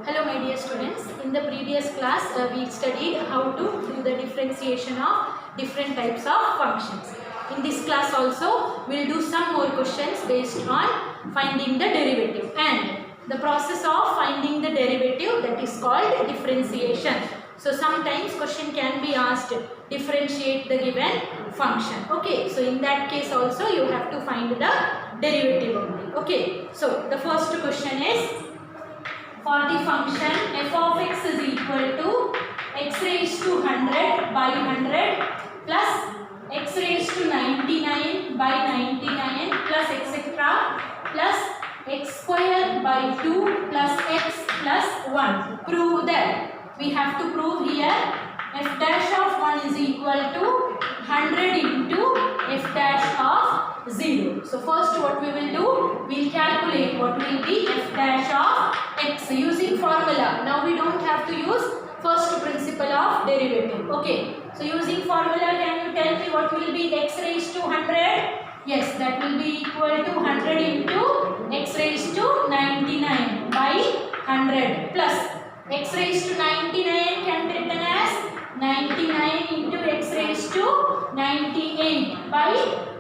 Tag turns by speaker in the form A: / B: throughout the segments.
A: Hello my dear students, in the previous class we studied how to do the differentiation of different types of functions. In this class also we will do some more questions based on finding the derivative, and the process of finding the derivative, that is called differentiation. So sometimes question can be asked, differentiate the given function. Okay, so in that case also you have to find the derivative only. Okay, so the first question is, for the function f of x is equal to x raised to 100 by 100 plus x raised to 99 by 99 plus etc. plus x square by 2 plus x plus 1. Prove that. We have to prove here f dash of 1 is equal to 100 into f dash of 0. So first what we will do, we will calculate what will be f dash of x using formula. Now we don't have to use first principle of derivative. Okay, so using formula, can you tell me what will be x raised to 100? Yes, that will be equal to 100 into x raised to 99 by 100 plus x raised to 99 can be written as 99 into x raised to 98 by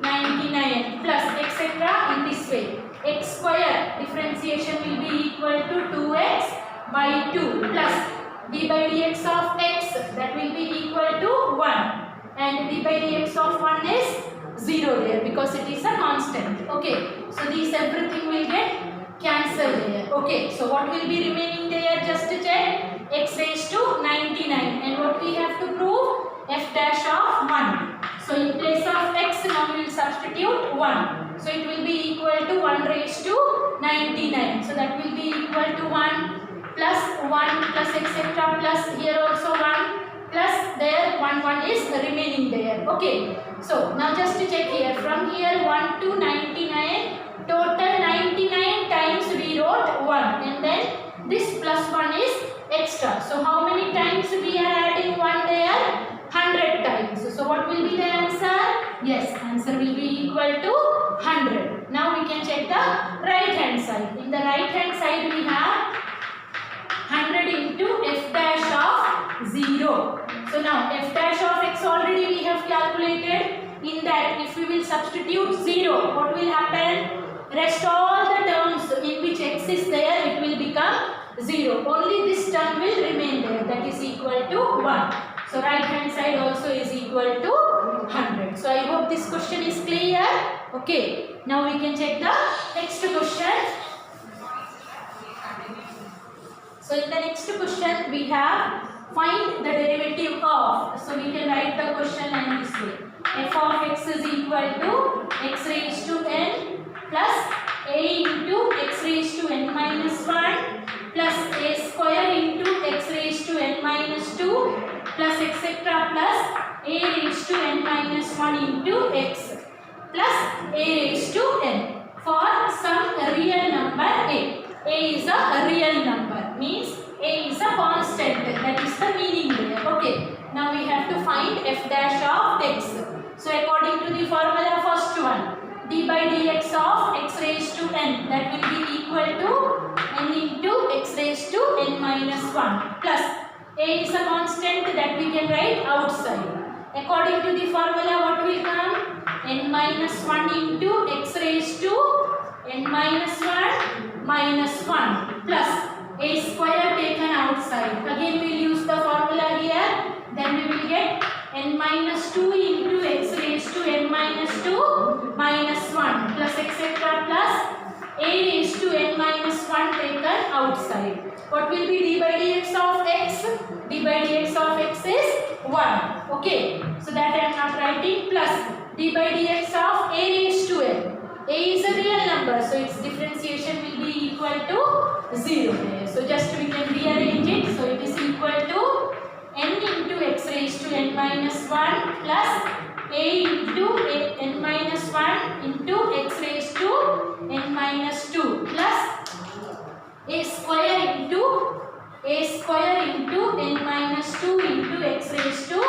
A: 99 plus etc. in this way. X square differentiation will be equal to 2x by 2 plus d by dx of x, that will be equal to 1, and d by dx of 1 is 0 there because it is a constant. Okay, so these everything will get cancelled there. Okay, so what will be remaining there, just to check, x raised to 99, and what we have to prove, f dash of 1. So in place of x now we will substitute 1. So it will be equal to 1 raised to 99. So that will be equal to 1 plus 1 plus etc. plus here also 1 plus there 1 is remaining there. Okay. So now just to check here, from here 1 to 99, total 99 times we wrote 1, and then this plus 1 is extra. So how many times we are adding 1 there? 100 times. So what will be the answer? Yes, answer will be equal to 100. Now we can check the right hand side. In the right hand side we have 100 into f dash of 0. So now f dash of x already we have calculated. In that, if we will substitute 0, what will happen? Rest all the terms in which x is there, it will become 0. Only this term will remain there, that is equal to 1. So right hand side also is equal to 100. So I hope this question is clear. Okay, now we can check the next question. So in the next question we have, find the derivative of. So we can write the question in this way. F of x is equal to x raised to n plus a into x raised to n minus 1 plus a square into x raised to n minus 2 plus etc. plus a raised to n minus 1 into x plus a raised to n for some real number a. A is a real number, means a is a constant, that is the meaning there. Okay, now we have to find f dash of x. So according to the formula, first one, d by dx of x raised to n, that will be equal to n into x raised to n minus 1 plus a is a constant that we can write outside. According to the formula, what will come? N minus 1 into x raised to n minus 1 minus 1 plus a square taken outside. Again we will use the formula here. Then we will get n minus 2 into x raised to n minus 2 minus 1 plus etc. plus a raised to n minus 1 taken outside. What will be d by dx of x? D by dx of x is 1. Okay, so that I am not writing, plus d by dx of a raised to n. A is a real number, so its differentiation will be equal to 0 there. So just we can rearrange it. So it is equal to n into x raised to n minus 1 plus a into n minus 1 into x raised to n minus 2 plus a square into n minus 2 into x raised to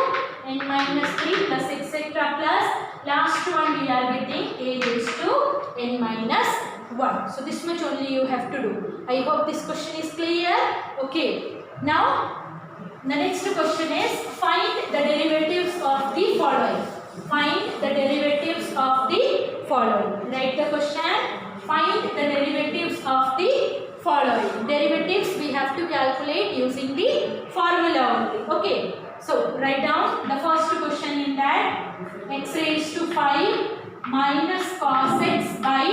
A: n minus 3 plus etc. plus last one we are getting a raised to n minus 1. So this much only you have to do. I hope this question is clear. Okay. Now the next question is find the derivatives of the following. Find the derivatives of the following. Write the question. Find the derivatives of the following. Derivatives we have to calculate using the formula only. Okay. So write down the first question in that. X raised to 5 minus cos x by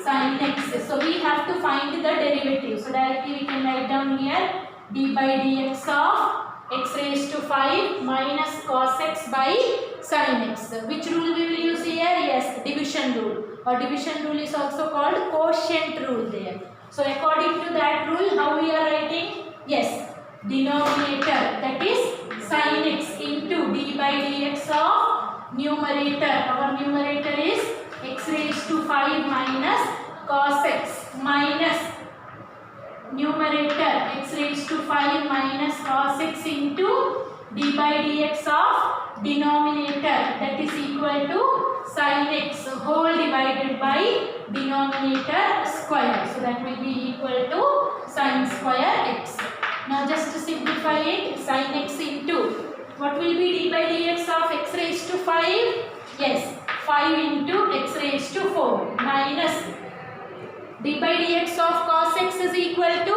A: sin x. So we have to find the derivative. So directly we can write down here d by dx of x raised to 5 minus cos x by sin x. Which rule we will use here? Yes, division rule. Or division rule is also called quotient rule there. So according to that rule, how we are writing? Yes, denominator, that is sin x into d by dx of numerator. Our numerator is x raised to 5 minus cos x minus numerator x raised to 5 minus cos x into d by dx of denominator, that is equal to sin x whole divided by denominator square. So that will be equal to sin square x. Now just to simplify it, sin x into what will be d by dx of x raised to 5? Yes, 5 into x raised to 4 minus d by dx of cos x is equal to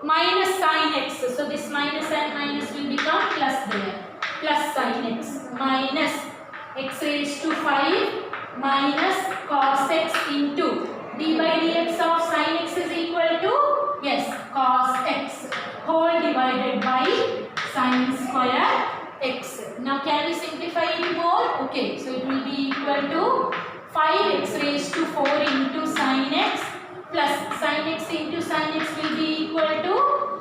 A: minus sin x. So this minus and minus will become plus there. Plus sin x minus x raised to 5 minus cos x into d by dx of sin x is equal to, yes, cos x whole divided by sin square x. Now can we simplify it more? Okay, so it will be equal to 5x raised to 4 into sin x plus sin x into sin x will be equal to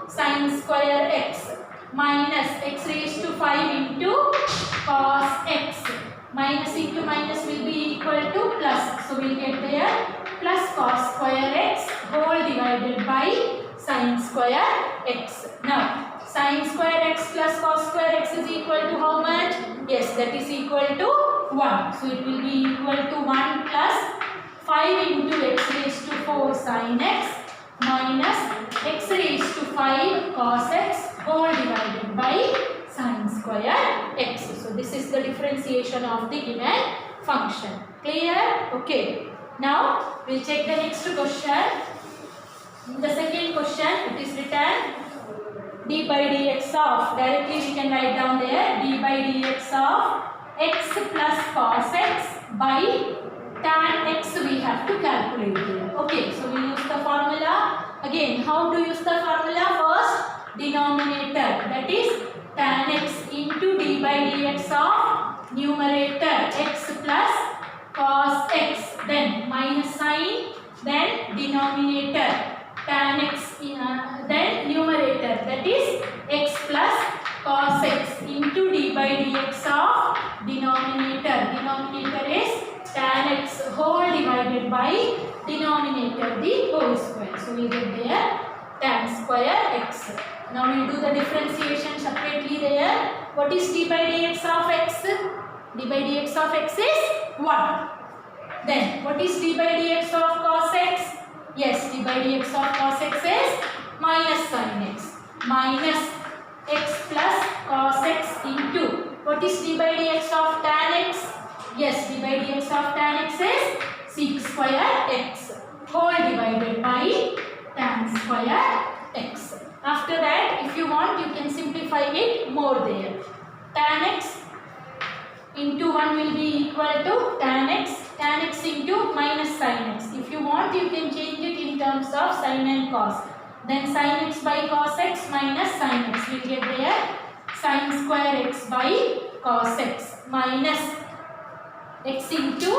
A: sin square x minus x raised to 5 into cos x. Minus into minus will be equal to plus. So we'll get there plus cos square x whole divided by sin square x. Now sin square x plus cos square x is equal to how much? Yes, that is equal to 1. So it will be equal to 1 plus 5 into x raised to 4 sin x minus x raised to 5 cos x whole divided by sin square x. So this is the differentiation of the given function. Clear? Okay. Now we'll check the next question. In the second question it is written d by dx of, directly we can write down there, d by dx of x plus cos x by tan x we have to calculate here. Okay, so we use the formula. Again, how to use the formula? First, denominator, that is tan x into d by dx of numerator x plus cos x, then minus sign, then denominator tan x, then numerator, that is x plus cos x into d by dx of denominator. Denominator is tan x whole divided by denominator the whole square. So we get there tan square x. Now we will do the differentiation separately there. What is d by dx of x? D by dx of x is 1. Then what is d by dx of cos x? Yes, d by dx of cos x is minus sin x minus x plus cos x into what is d by dx of tan x? Yes, d by dx of tan x is sec square x whole divided by tan square x. After that, if you want, you can simplify it more there. Tan x into 1 will be equal to tan x into minus sin x. If you want, you can change it in terms of sin and cos. Then sin x by cos x minus sin x will get there sin square x by cos x minus x into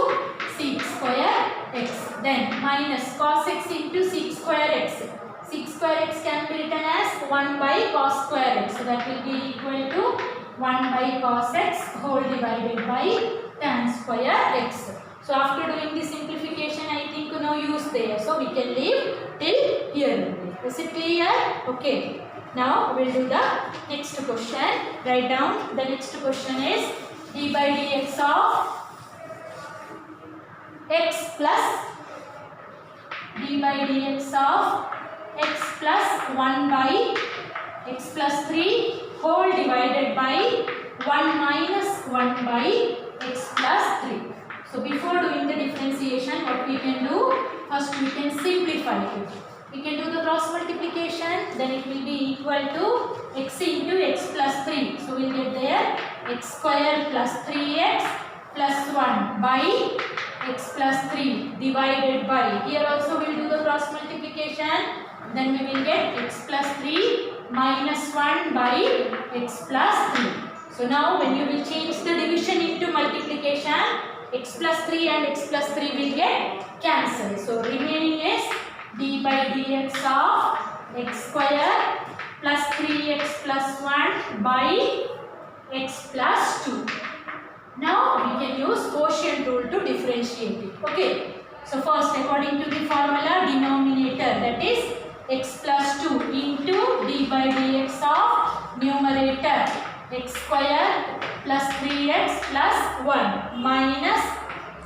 A: sec square x, then minus cos x into sec square x. Sec square x can be written as 1 by cos square x. So that will be equal to 1 by cos x whole divided by tan square x. So after doing the simplification, I think no use there. So we can leave till here. Is it clear? Okay. Now we will do the next question. Write down the next question is d by dx of x plus d by dx of x plus 1 by x plus 3 whole divided by 1 minus 1 by x plus 3. So before doing the differentiation, what we can do? First we can simplify it. We can do the cross multiplication, then it will be equal to x into x plus 3. So we will get there x square plus 3x plus 1 by x plus 3 divided by, here also we will do the cross multiplication, then we will get x plus 3 minus 1 by x plus 3. So now when you will change the division into multiplication, x plus 3 and x plus 3 will get cancelled. So remaining is d by dx of x square plus 3x plus 1 by x plus 2. Now we can use quotient rule to differentiate it. Okay. So first, according to the formula, denominator, that is x plus 2 into d by dx of numerator x square plus 3x plus 1 minus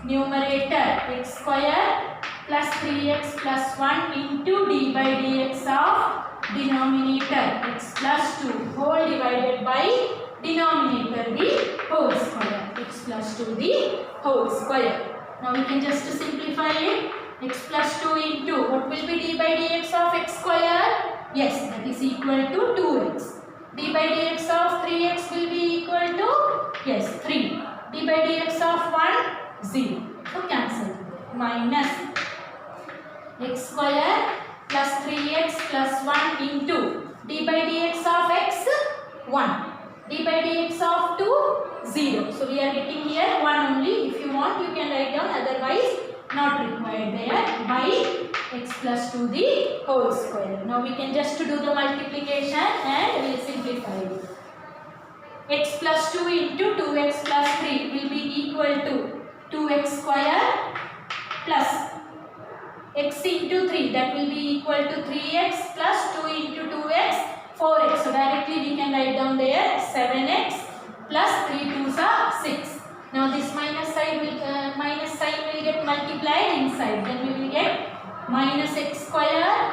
A: numerator x square plus 3x plus 1 into d by dx of denominator x plus 2 whole divided by denominator the whole square, x plus 2 the whole square. Now we can just simplify it. X plus 2 into, what will be d by dx of x square? Yes, that is equal to 2x. d by dx of 3x will be equal to, yes, 3. d by dx of 1, 0. So cancel. Minus x square plus 3x plus 1 into d by dx of x, 1. d by dx of 2, 0. So we are getting here 1 only. If you want, you can write down, otherwise not required there, by x plus 2 the whole square. Now we can just do the multiplication and we will simplify it. X plus 2 into 2x plus 3 will be equal to 2x square plus x into 3, that will be equal to 3x plus 2 into 2x, 4x. So directly we can write down there 7x plus 3 2s are 6. Now this minus sign will get multiplied inside. Then we will get minus x square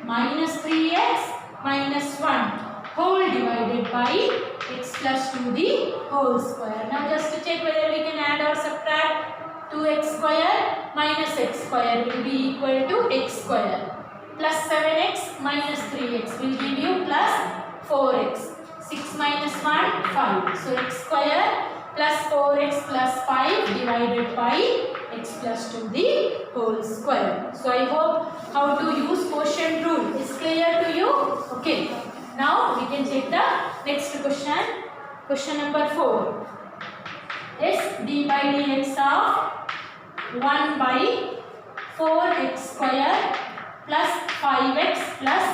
A: minus 3x minus 1 whole divided by x plus 2 the whole square. Now just to check whether we can add or subtract, 2x square minus x square will be equal to x square plus 7x minus 3x will give you plus 4x. 6 minus 1, 5. So x square plus 4x plus 5 divided by x plus 2 the whole square. So I hope how to use quotient rule is clear to you. Okay. Now we can check the next question. Question number 4 is d by dx of 1 by 4x square plus 5x plus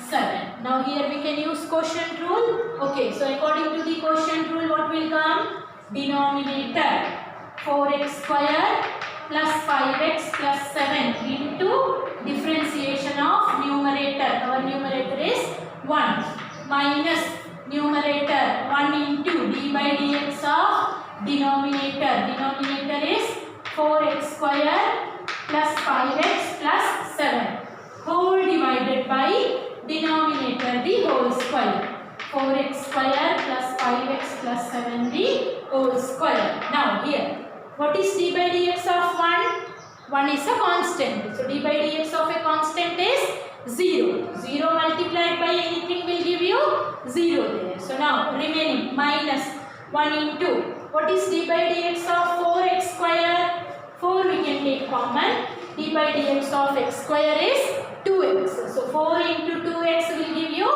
A: 7. Now here we can use quotient rule. Okay, so according to the quotient rule, what will come? Denominator 4x square plus 5x plus 7 into differentiation of numerator. Our numerator is 1 minus numerator 1 into d by dx of denominator. Denominator is 4x square plus 5x plus 7 whole divided by denominator the whole square. 4x square plus 5x plus 7 the whole square. Now here, what is d by dx of 1? 1 is a constant. So d by dx of a constant is 0. 0 multiplied by anything will give you 0 there. So now remaining minus 1 into, what is d by dx of 4x square? 4 we can take common. d by dx of x square is 2x. So 4 into 2x will give you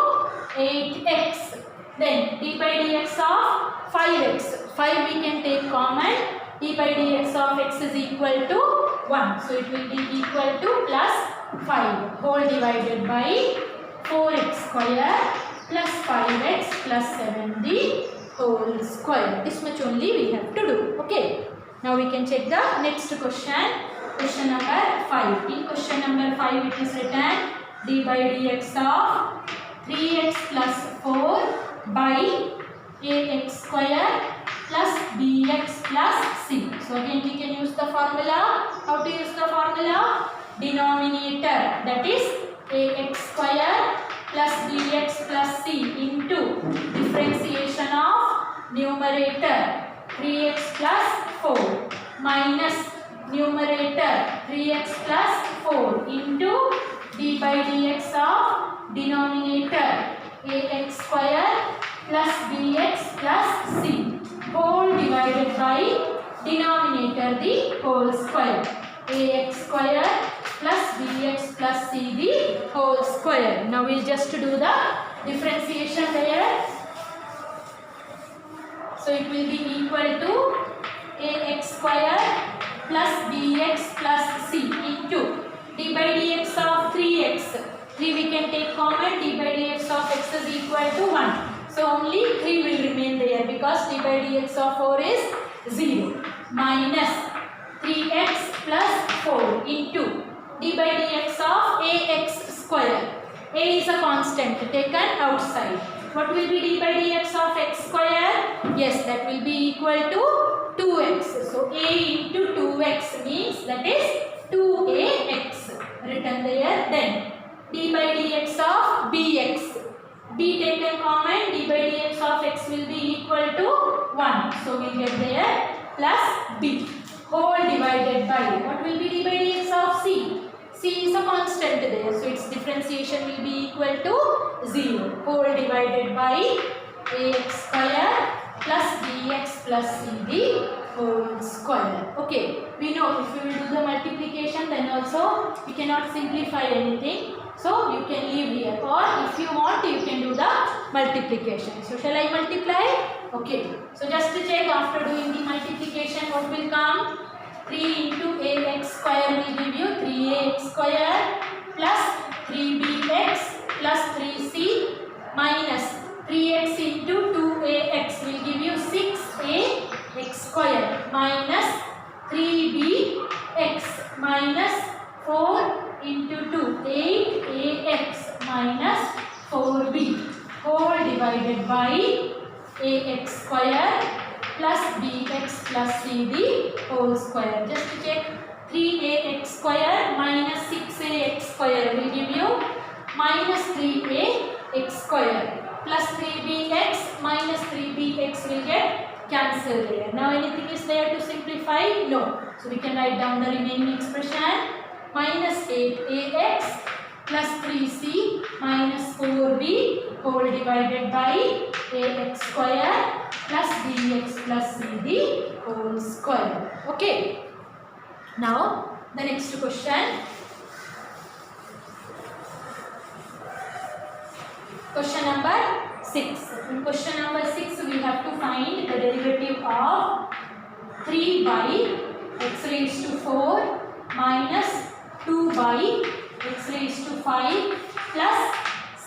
A: 8x. Then d by dx of 5x. 5 we can take common. d by dx of x is equal to 1. So it will be equal to plus 5 whole divided by 4x square plus 5x plus 7 the whole square. This much only we have to do. Okay. Now we can check the next question. Question number 5. In question number 5 it is written d by dx of 3x plus 4 by ax square plus bx plus c. So again we can use the formula. How to use the formula? Denominator, that is ax square plus bx plus c into differentiation of numerator 3x plus 4 minus numerator 3x plus 4 into d by dx of denominator ax square plus bx plus c whole divided by denominator the whole square ax square plus bx plus c the whole square. Now we'll just do the differentiation there. So it will be equal to ax square plus bx plus c into d by dx of 3x. 3 we can take common, d by dx of x is equal to 1. So only 3 will remain there because d by dx of 4 is 0. Minus 3x plus 4 into d by dx of ax square. A is a constant taken outside. What will be d by dx of x square? Yes, that will be equal to 2x. So a into 2x means that is 2ax written there. Then d by dx of bx. B taken common, d by dx of x will be equal to 1. So we get there plus b whole divided by, what will be d by dx of c? C is a constant there, so its differentiation will be equal to 0 whole divided by ax square plus bx plus c the whole square. Okay, we know if we will do the multiplication, then also we cannot simplify anything. So you can leave here, or if you want you can do the multiplication. So shall I multiply? Okay. So just to check, after doing the multiplication what will come? 3 into ax square will give you 3ax square plus 3bx plus 3c minus 3x into 2ax will give you 6ax square minus 3bx minus 4 into 2 8ax minus 4b whole divided by ax square plus bx plus c the whole square. Just to check, 3ax square minus 6ax square will give you minus 3ax square plus 3bx minus 3bx will get cancelled there. Now anything is there to simplify? No. So we can write down the remaining expression minus 8ax plus 3c minus 4b whole divided by ax square plus bx plus c the whole square. Okay. Now the next question. Question number 6. In question number 6 we have to find the derivative of 3 by x raised to 4 minus 2 by x raised to 5 plus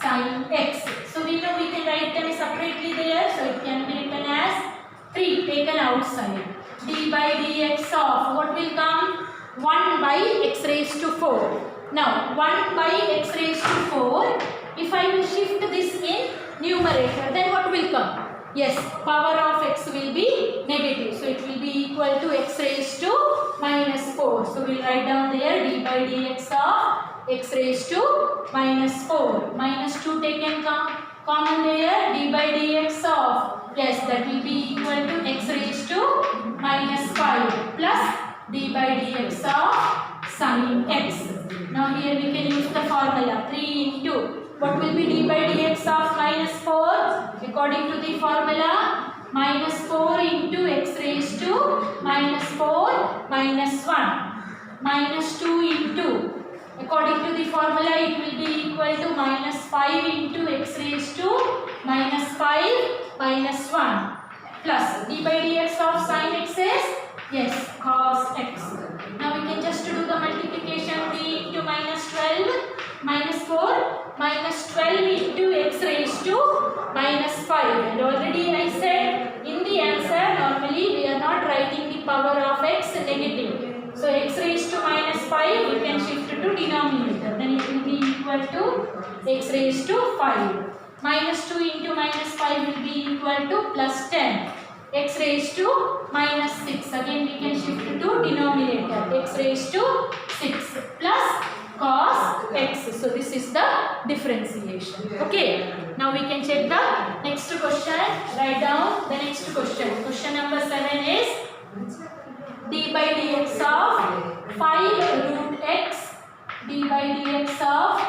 A: sin x. So we know we can write them separately there. So it can be written as 3 taken outside. D by dx of what will come? 1 by x raised to 4. Now 1 by x raised to 4. If I will shift this in numerator, then what will come? Yes, power of x will be negative. So it will be equal to x raised to minus 4. So we will write down there d by dx of x raised to minus 4. Minus 2 taken common there, d by dx of, yes, that will be equal to x raised to minus 5 plus d by dx of sin x. Now here we can use the formula 3 into, what will be d by dx of minus 4? According to the formula, minus 4 into x raised to minus 4 minus 1. Minus 2 into, according to the formula, it will be equal to minus 5 into x raised to minus 5 minus 1 plus d by dx of sin x is, yes, cos x. Now we can just do the multiplication. 3 into minus 12 minus 4 minus 12 into x raised to minus 5. And already I said in the answer normally we are not writing the power of x negative. So x raised to minus 5 we can shift to denominator. Then it will be equal to x raised to 5. Minus 2 into minus 5 will be equal to plus 10. X raised to minus 6. Again we can shift to denominator. X raised to 6 plus cos x. So this is the differentiation. Okay. Now we can check the next question. Write down the next question. Question number 7 is d by dx of 5 root x, d by dx of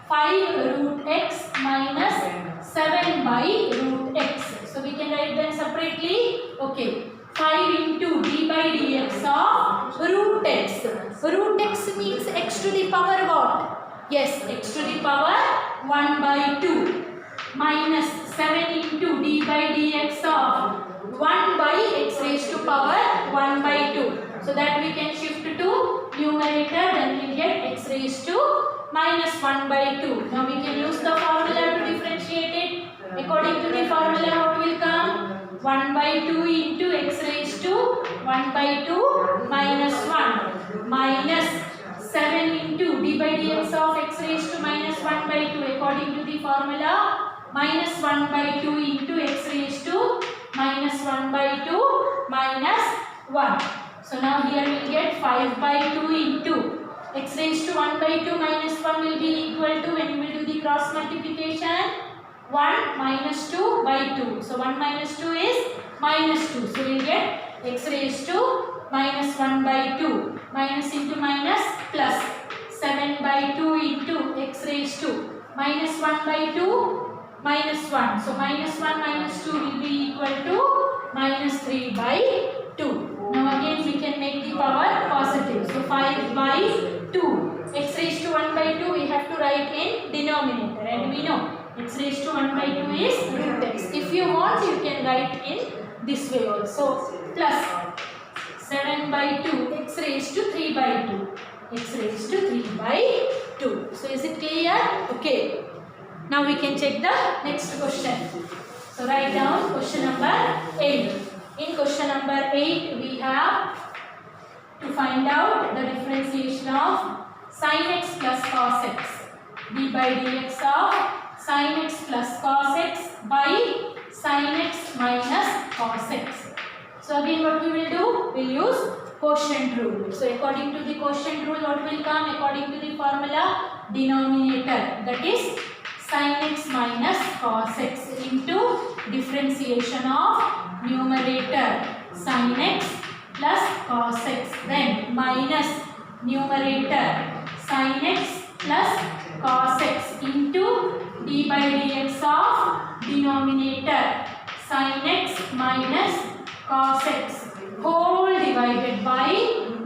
A: 5 root x minus 7 by root x. So we can write them separately. Okay. 5 into d by dx of root x. Root x means x to the power what? Yes, x to the power 1 by 2 minus 7 into d by dx of 1 by x raised to power 1 by 2. So that we can shift to numerator, then we get x raised to minus 1 by 2. Now we can use the formula to differentiate it. According to the formula, what will come? 1 by 2 into x raised to 1 by 2 minus 1 minus 7 into d by dx of x raised to minus 1 by 2. According to the formula, minus 1 by 2 into x raised to minus 1 by 2 minus 1. So now here we will get 5 by 2 into x raised to 1 by 2 minus 1 will be equal to, when we will do the cross multiplication, 1 minus 2 by 2. So 1 minus 2 is minus 2. So we will get x raised to minus 1 by 2. Minus into minus plus 7 by 2 into x raised to minus 1 by 2 minus 1. So minus 1 minus 2 will be equal to minus 3 by 2. Now again we can make the power positive. So 5 by 2. X raised to 1 by 2 we have to write in denominator, and we know x raised to 1 by 2 is root x. If you want, you can write in this way also. Plus 7 by 2 x raised to 3 by 2. X raised to 3 by 2. So is it clear? Okay. Now we can check the next question. So write down question number 8. In question number 8, we have to find out the differentiation of sin x plus cos x. d by dx of sin x plus cos x by sin x minus cos x. So again what we will do? We will use quotient rule. So according to the quotient rule, what will come? According to the formula, denominator, that is sin x minus cos x into differentiation of numerator sin x plus cos x, then minus numerator sin x plus cos x into d by dx of denominator sin x minus cos x whole divided by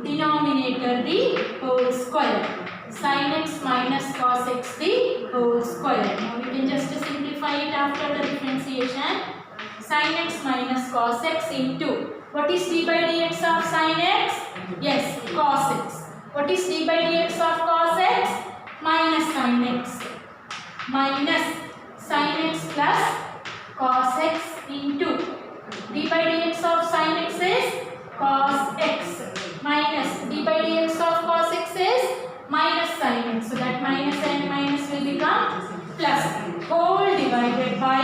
A: denominator the whole square. Sin x minus cos x the whole square. Now we can just simplify it after the differentiation. Sin x minus cos x into, what is d by dx of sin x? Yes, cos x. What is d by dx of cos x? Minus sin x. Minus sin x plus cos x into d by dx of sin x is cos x minus d by dx of cos x is minus sin x. So that minus and minus will become plus whole divided by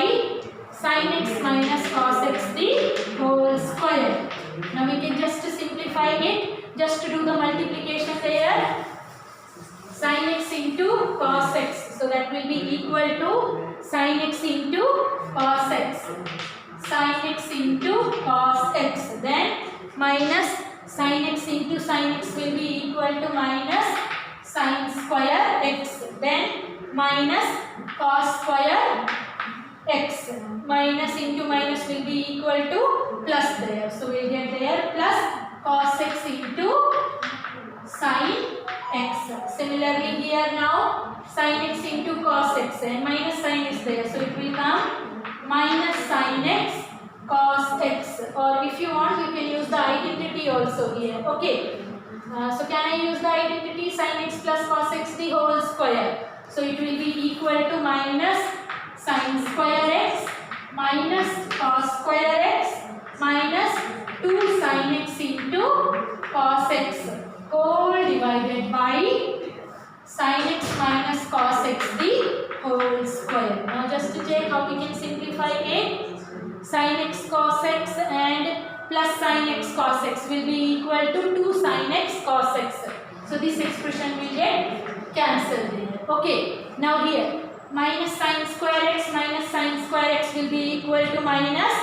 A: sin x minus cos x the whole square. Now we can just simplify it. Just to do the multiplication there. Sin x into cos x. So that will be equal to sin x into cos x. Sin x into cos x. Then minus sin x into sin x will be equal to minus sin square x. Then minus cos square x. Minus into minus will be equal to plus there. So we will get there plus cos x into sin x. Similarly here now sin x into cos x and minus sign is there. So it will come minus sin x cos x, or if you want you can use the identity also here. Okay. So can I use the identity sin x plus cos x the whole square? So it will be equal to minus sin square x minus cos square x minus 2 sin x into cos x whole divided by sin x minus cos x the whole square. Now just to check how we can simplify it. Sin x cos x and plus sin x cos x will be equal to 2 sin x cos x. So this expression will get cancel there. Okay, now here minus sine square x will be equal to minus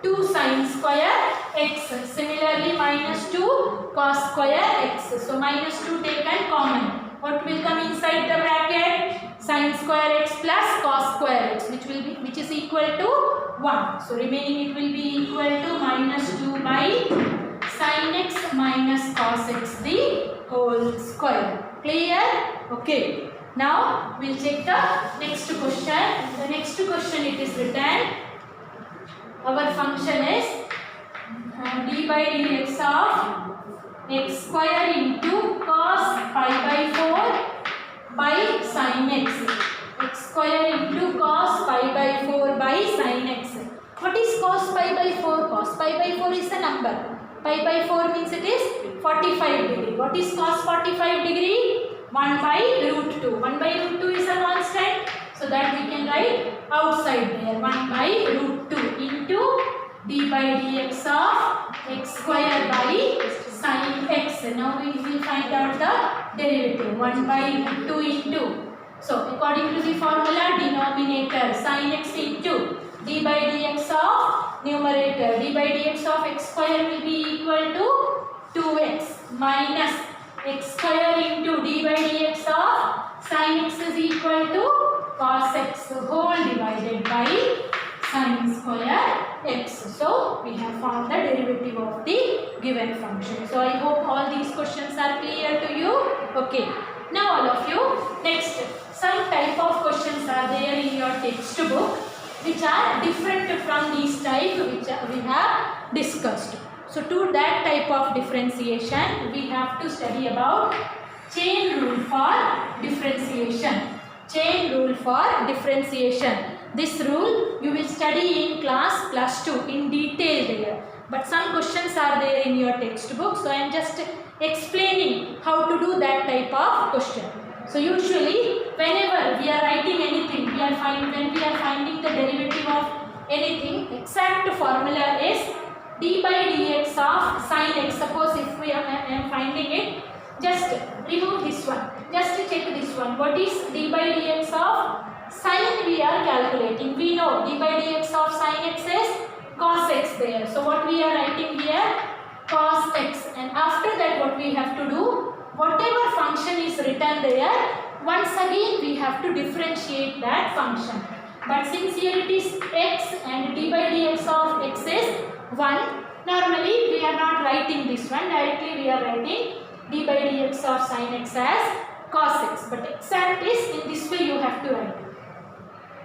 A: 2 sine square x. Similarly, minus 2 cos square x. So minus 2 taken common. What will come inside the bracket? Sine square x plus cos square x, which is equal to 1. So remaining it will be equal to minus 2 by sin x minus cos x the whole square. Clear? Okay. Now we'll check the next question. The next question it is written. Our function is d by dx of x square into cos pi by 4 by sin x. X square into cos pi by 4 by sin x. What is cos pi by 4? Cos pi by 4 is a number. Pi by 4 means it is 45 degree. What is cos 45 degree? 1 by root 2. 1 by root 2 is a constant. So that we can write outside there. 1 by root 2 into d by dx of x square by sin x. Now we will find out the derivative. 1 by root 2 into. So according to the formula, denominator sin x into d by dx of numerator. D by dx of x square will be equal to 2x minus x square into d by dx of sin x is equal to cos x whole divided by sin square x. So we have found the derivative of the given function. So I hope all these questions are clear to you. Okay. Now all of you, next some type of questions are there in your textbook which are different from these type which we have discussed. So to that type of differentiation, we have to study about chain rule for differentiation. Chain rule for differentiation. This rule you will study in class +2 in detail there. But some questions are there in your textbook. So I am just explaining how to do that type of question. So usually whenever we are writing anything, when we are finding the derivative of anything, exact formula is d by dx of sin x. Suppose if I am finding it, just remove this one. Just check this one. What is d by dx of sin we are calculating? We know d by dx of sin x is cos x there. So what we are writing here? Cos x. And after that what we have to do? Whatever function is written there, once again we have to differentiate that function. But since here it is x and d by dx of x is 1, normally we are not writing this one. Directly we are writing d by dx of sin x as cos x. But exact is in this way you have to write.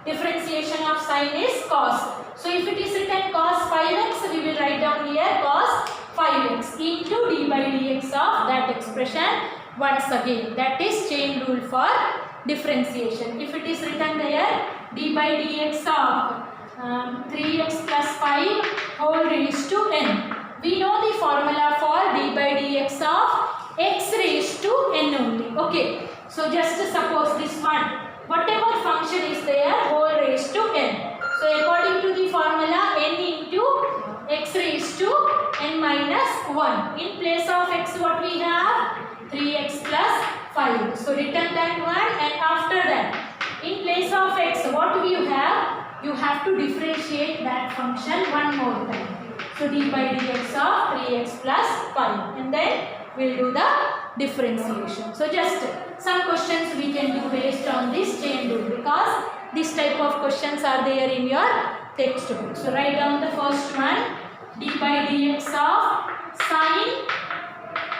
A: Differentiation of sin is cos. So if it is written cos 5x, we will write down here cos 5x into d by dx of that expression once again. That is chain rule for differentiation. If it is written there d by dx of 3x plus 5 whole raised to n. We know the formula for d by dx of x raised to n only. Okay. So just suppose this one. Whatever function is there whole raised to n. So according to the formula n into x raised to n minus 1. In place of x what we have? 3x plus 5. So written that one, and after that in place of x what you have? You have to differentiate that function one more time. So d by dx of 3x plus 5, and then we'll do the differentiation. So just some questions we can do based on this chain rule, because this type of questions are there in your textbook. So write down the first one, d by dx of sin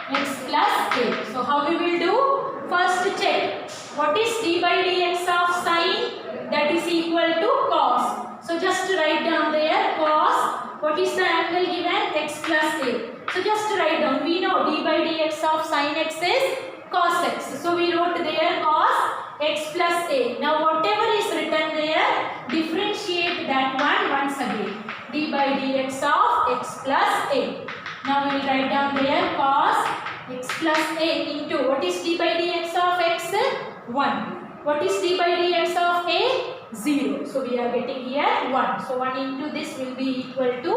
A: x plus a. So how we will do? First check what is d by dx of sin, that is equal to cos. So just write down there cos. What is the angle given? X plus a. So just write down. We know d by dx of sin x is cos x. So we wrote there cos x plus a. Now whatever is written there, differentiate that one once again. D by dx of x plus a. Now we will write down there cos x plus a into what is d by dx of x? 1. What is d by dx of a? 0. So we are getting here 1. So 1 into this will be equal to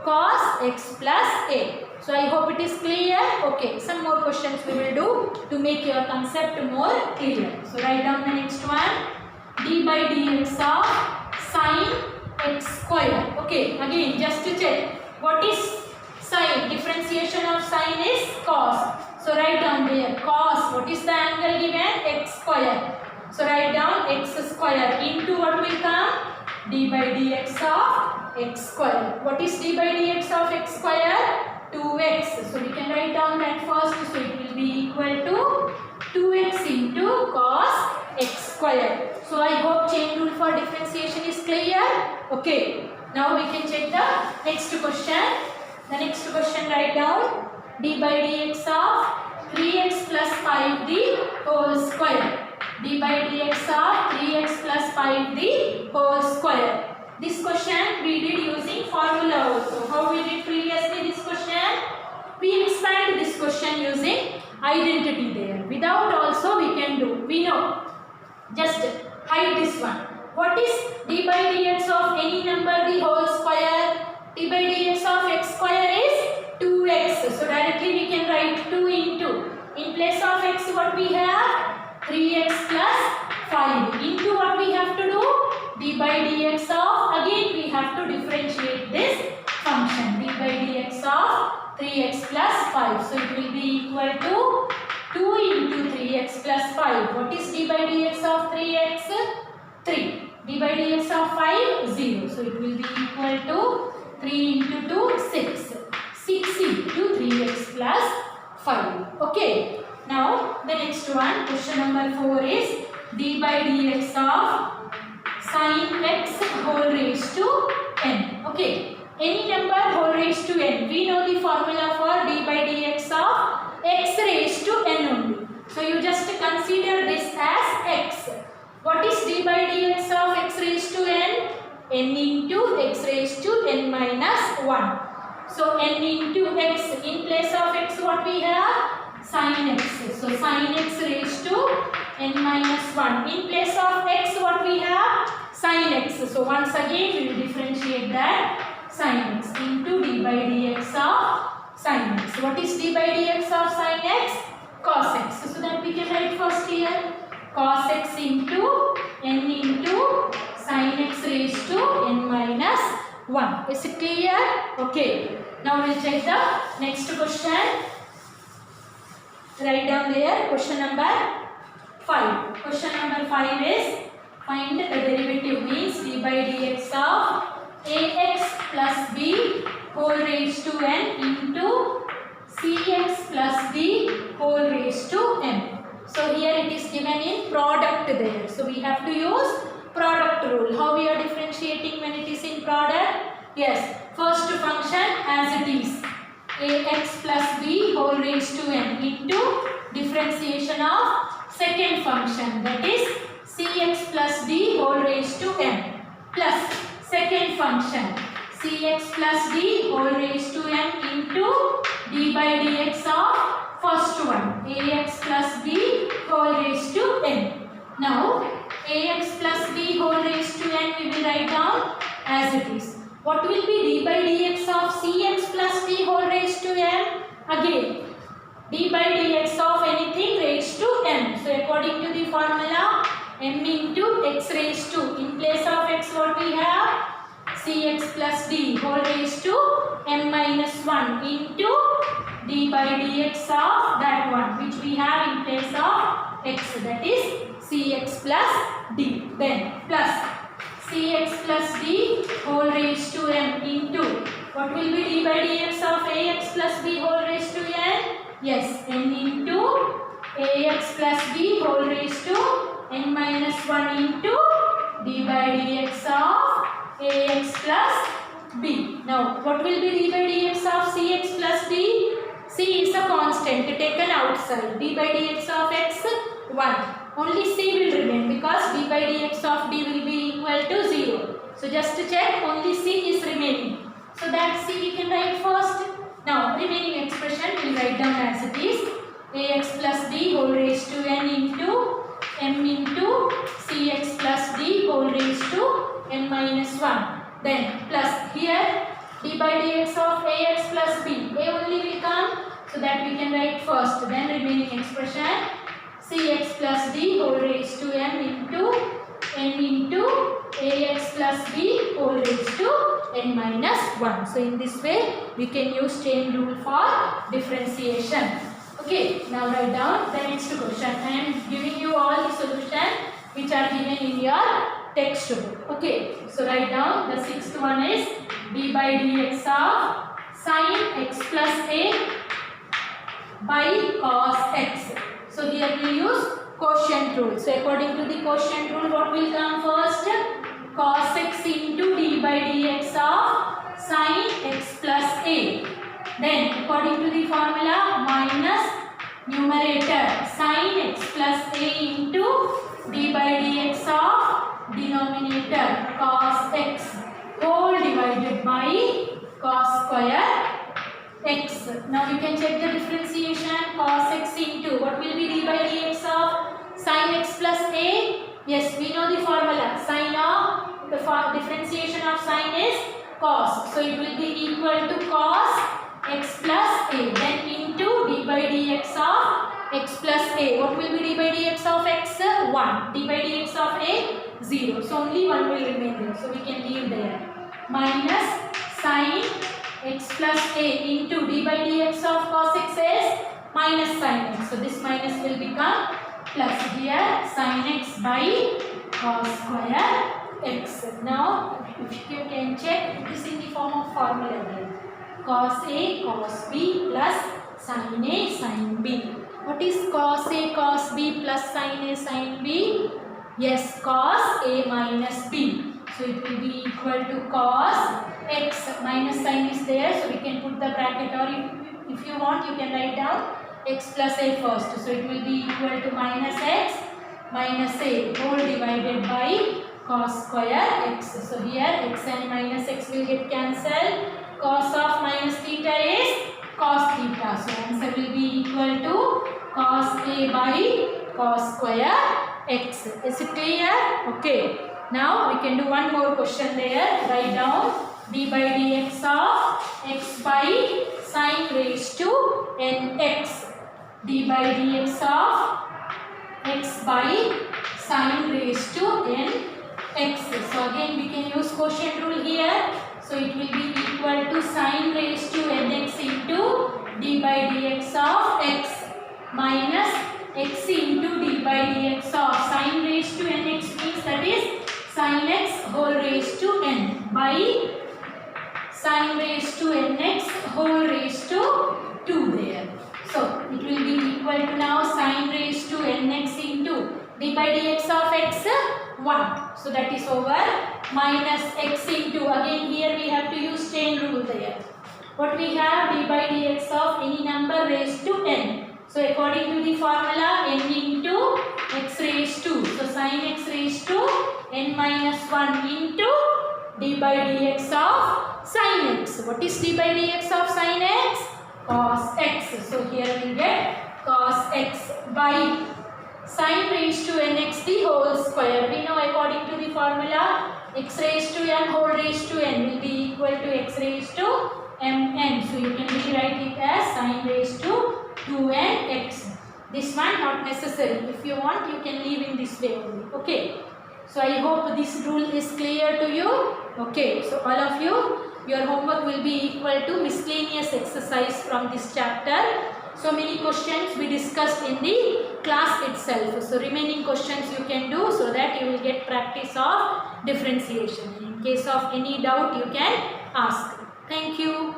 A: cos x plus a. So I hope it is clear. Okay, some more questions we will do to make your concept more clear. So write down the next one. D by dx of sine x square. Okay, again just to check. What is sine? Differentiation of sine is cos. So write down there cos. What is the angle given? X square. So write down x square into what will come? D by dx of x square. What is d by dx of x square? 2x. So we can write down that first. So it will be equal to 2x into cos x square. So I hope chain rule for differentiation is clear. Okay. Now we can check the next question. The next question write down d by dx of 3x plus 5 the whole square. D by dx of 3x plus 5 the whole square. This question we did using formula also. How we did previously this question? We expand this question using identity there. Without also we can do. We know. Just hide this one. What is d by dx of any number the whole square? D by dx of x square is 2x. So directly we can write 2 into. In place of x what we have? 3x plus 5 into what we have to do? D by dx of, again we have to differentiate this function. D by dx of 3x plus 5. So it will be equal to 2 into 3x plus 5. What is d by dx of 3x? 3. D by dx of 5? 0. So it will be equal to 3 into 2, 6. 6 into 3x plus 5. Okay. Now the next one, question number 4 is d by dx of sin x whole raised to n. Okay. Any number whole raised to n. We know the formula for d by dx of x raised to n only. So you just consider this as x. What is d by dx of x raised to n? N into x raised to n minus 1. So n into x, in place of x what we have? Sin x. So sin x raised to n minus 1. In place of x what we have? Sin x. So once again we will differentiate that sin x into d by dx of sin x. What is d by dx of sin x? Cos x. So that we can write first here. Cos x into n into sin x raised to n minus 1. Is it clear? Okay. Now we will check the next question. Write down there question number 5. Question number 5 is find the derivative means d by dx of ax plus b whole raised to n into cx plus d whole raised to n. So here it is given in product there. So we have to use product rule. How we are differentiating when it is in product? Yes, first function as it is. Ax plus b whole raised to n into differentiation of second function, that is cx plus d whole raised to n plus second function cx plus d whole raised to n into d by dx of first one ax plus b whole raised to n. Now ax plus b whole raised to n we will write down as it is. What will be d by dx of cx plus d whole raised to n? Again, d by dx of anything raised to n. So according to the formula, m into x raised to, in place of x what we have? Cx plus d whole raised to m minus 1 into d by dx of that one which we have in place of x, that is cx plus d. Then plus cx plus d whole raised to n into what will be d by dx of ax plus b whole raised to n? Yes, n into ax plus b whole raised to n minus 1 into d by dx of ax plus b. Now what will be d by dx of cx plus d? C is a constant taken outside. D by dx of x 1. Only c will remain because d by dx of d will be equal to 0. So just to check, only c is remaining. So that c we can write first. Now remaining expression we will write down as it is. Ax plus b whole raised to n into m into cx plus d whole raised to n minus 1. Then plus here d by dx of ax plus b. A only will come, so that we can write first. Then remaining expression cx plus d whole raised to m into n into ax plus b whole raised to n minus 1. So in this way we can use chain rule for differentiation. Okay, now write down the next question. I am giving you all the solution which are given in your textbook. Okay, so write down the sixth one is d by dx of sin x plus a by cos x. So here we use quotient rule. So according to the quotient rule, what will come first? Cos x into d by dx of sin x plus a. Then according to the formula, minus numerator sin x plus a into d by dx of denominator cos x whole divided by cos square x. Now we can check the differentiation. Cos x into what will be d by dx of sin x plus a? Yes, we know the formula. Sin of the differentiation of sin is cos. So it will be equal to cos x plus a. Then into d by dx of x plus a. What will be d by dx of x? 1. D by dx of a 0. So only 1 will remain there. So we can leave there. Minus sin x plus a into d by dx of cos x is minus sin x. So this minus will become plus here sin x by cos square x. Now if you can check, it is in the form of formula here. Cos a cos b plus sin a sin b. What is cos a cos b plus sin a sin b? Yes, cos a minus b. So it will be equal to cos x. Minus sign is there, so we can put the bracket, or if you want you can write down x plus a first. So it will be equal to minus x minus a whole divided by cos square x. So here x and minus x will get cancelled. Cos of minus theta is cos theta. So answer will be equal to cos a by cos square x. Is it clear? Okay. Now we can do one more question there. Write down d by dx of x by sin raised to nx. D by dx of x by sin raised to nx. So again we can use quotient rule here. So it will be equal to sin raised to nx into d by dx of x minus x into d by dx of sin raised to nx means that is sin x whole raised to n by sin raised to nx whole raised to 2 there. So it will be equal to now sin raised to nx into d by dx of x 1. So that is over minus x into, again here we have to use chain rule there. What we have, d by dx of any number raised to n. So according to the formula, n into x raised to, so sin x raised to n minus 1 into d by dx of sin x. What is d by dx of sin x? Cos x. So here we get cos x by sin raised to nx the whole square. We know according to the formula, x raised to n whole raised to n will be equal to x raised to mn. So you can rewrite it as sin raised to 2nx. This one not necessary. If you want, you can leave in this way only. Okay. So I hope this rule is clear to you. Okay. So all of you, your homework will be equal to miscellaneous exercise from this chapter. So many questions we discussed in the class itself. So remaining questions you can do so that you will get practice of differentiation. In case of any doubt, you can ask. Thank you.